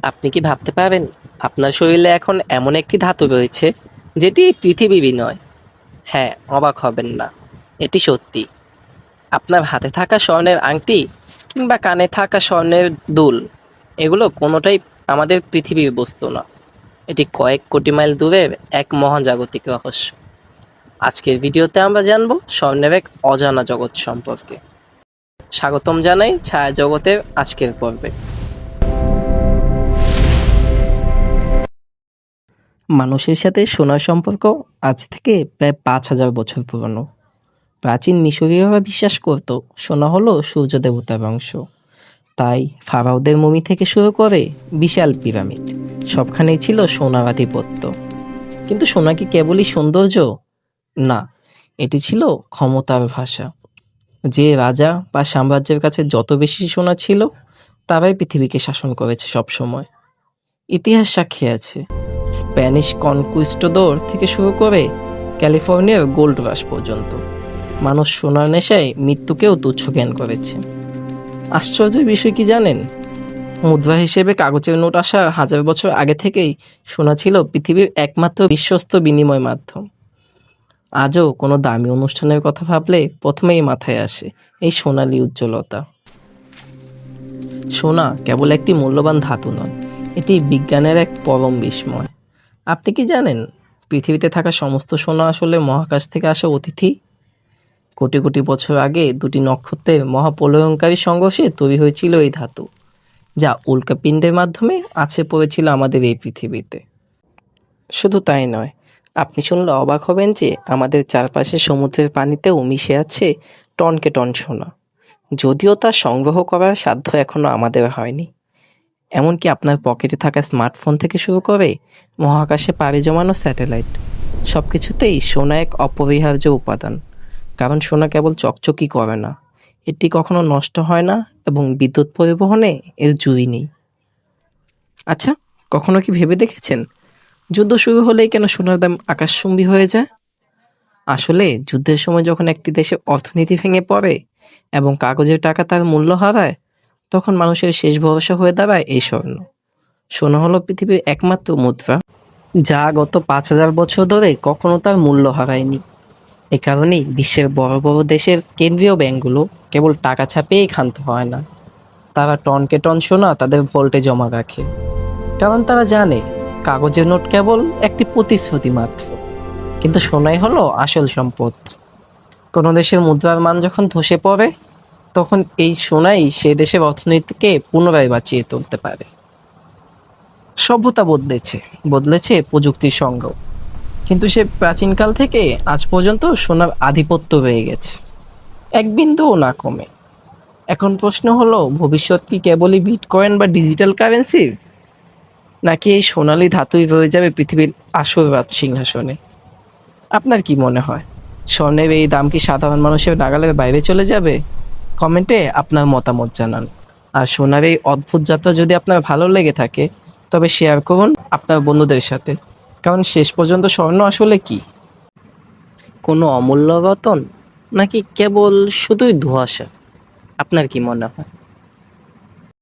আপনি কি ভাবতে পারেন আপনার শরীরে এখন এমন একটি ধাতু রয়েছে যেটি পৃথিবীরই নয়? হ্যাঁ, অবাক হবেন না, এটি সত্যি। আপনার হাতে থাকা স্বর্ণের আংটি কিংবা কানে থাকা স্বর্ণের দুল, এগুলো কোনোটাই আমাদের পৃথিবীর বস্তু না। এটি কয়েক কোটি মাইল দূরের এক মহাজাগতিক রহস্য। আজকের ভিডিওতে আমরা জানব স্বর্ণের এক অজানা জগৎ সম্পর্কে। স্বাগতম জানাই ছায়া জগতের আজকের পর্বে। মানুষের সাথে সোনার সম্পর্ক আজ থেকে প্রায় 5,000 বছর পুরনো। প্রাচীন মিশরীয়রা বিশ্বাস করত সোনা হলো সূর্য দেবতার অংশ। তাই ফারাওদের মমি থেকে শুরু করে বিশাল পিরামিড, সবখানেই ছিল সোনার আধিপত্য। কিন্তু সোনা কি কেবলই সৌন্দর্য? না, এটি ছিল ক্ষমতার ভাষা। যে রাজা বা সাম্রাজ্যের কাছে যত বেশি সোনা ছিল, তারাই পৃথিবীকে শাসন করেছে সবসময়। ইতিহাস সাক্ষী আছে, স্প্যানিশ কনকুইস্টাদোর থেকে শুরু করে ক্যালিফোর্নিয়ার গোল্ড রাশ পর্যন্ত মানুষ সোনার নেশায় মৃত্যুকেও তুচ্ছ জ্ঞান করেছে। আশ্চর্যের বিষয় কি জানেন? মুদ্রা হিসেবে কাগজের নোট আসা 1000 বছর আগে থেকেই সোনা ছিল পৃথিবীর একমাত্র বিশ্বস্ত বিনিময় মাধ্যম। আজও কোনো দামি অনুষ্ঠানের কথা ভাবলে প্রথমেই মাথায় আসে এই সোনালী উজ্জ্বলতা। সোনা কেবল একটি মূল্যবান ধাতু নয়, এটি বিজ্ঞানের এক পরম বিস্ময়। আপনি কি জানেন পৃথিবীতে থাকা সমস্ত সোনা আসলে মহাকাশ থেকে আসা অতিথি? কোটি কোটি বছর আগে দুটি নক্ষত্রের মহাপ্রলয়ঙ্কারী সংঘর্ষে তৈরি হয়েছিল এই ধাতু, যা উল্কাপিণ্ডের মাধ্যমে আছে পড়েছিল আমাদের এই পৃথিবীতে। শুধু তাই নয়, আপনি শুনলে অবাক হবেন যে আমাদের চারপাশে সমুদ্রের পানিতেও মিশে আছে টনকে টন সোনা, যদিও তা সংগ্রহ করার সাধ্য এখনো আমাদের হয়নি। এমনকি আপনার পকেটে থাকা স্মার্টফোন থেকে শুরু করে মহাকাশে পাড়ি জমানো স্যাটেলাইট, সব কিছুতেই সোনা এক অপরিহার্য উপাদান। কারণ সোনা কেবল চকচকি করে না, এটি কখনো নষ্ট হয় না এবং বিদ্যুৎ পরিবহনে এর জুড়ি নেই। আচ্ছা, কখনো কি ভেবে দেখেছেন যুদ্ধ শুরু হলেই কেন সোনার দাম আকাশচুম্বী হয়ে যায়? আসলে যুদ্ধের সময় যখন একটি দেশের অর্থনীতি ভেঙে পড়ে এবং কাগজের টাকা তার মূল্য হারায়, তখন মানুষের শেষ ভরসা হয়ে দাঁড়ায় এই স্বর্ণ। সোনা হলো পৃথিবীর একমাত্র মুদ্রা যা গত 5,000 বছর ধরে কখনো তার মূল্য হারায়নি। এ কারণেই বিশ্বের বড় বড় দেশের কেন্দ্রীয় ব্যাংকগুলো কেবল টাকা ছাপিয়েই ক্ষান্ত হয় না, তারা টনকে টন সোনা তাদের ভল্টে জমা রাখে। কারণ তারা জানে কাগজের নোট কেবল একটি প্রতিশ্রুতি মাত্র, কিন্তু সোনাই হলো আসল সম্পদ। কোনো দেশের মুদ্রার মান যখন ধসে পড়ে, তখন এই সোনাই সে দেশের অর্থনীতিকে পুনরায় বাঁচিয়ে তুলতে পারে। সভ্যতা বদলেছে প্রযুক্তির সঙ্গেও, কিন্তু সে প্রাচীনকাল থেকে আজ পর্যন্ত সোনার আধিপত্য রয়ে গেছে, এক বিন্দুও না কমে। এখন প্রশ্ন হলো, ভবিষ্যৎ কি কেবলই বিটকয়েন বা ডিজিটাল কারেন্সির, নাকি এই সোনালী ধাতুই রয়ে যাবে পৃথিবীর আসল রাজ সিংহাসনে? আপনার কি মনে হয়, স্বর্ণের এই দাম কি সাধারণ মানুষের নাগালের বাইরে চলে যাবে? কমেন্টে আপনার মতামত জানান। আর সোনার এই অদ্ভুত যাত্রা যদি আপনার ভালো লেগে থাকে, তবে শেয়ার করুন আপনার বন্ধুদের সাথে। কারণ শেষ পর্যন্ত স্বর্ণ আসলে কি? কোনো অমূল্য রতন, নাকি কেবল শুধুই ধোঁয়াশা? আপনার কি মনে হয়?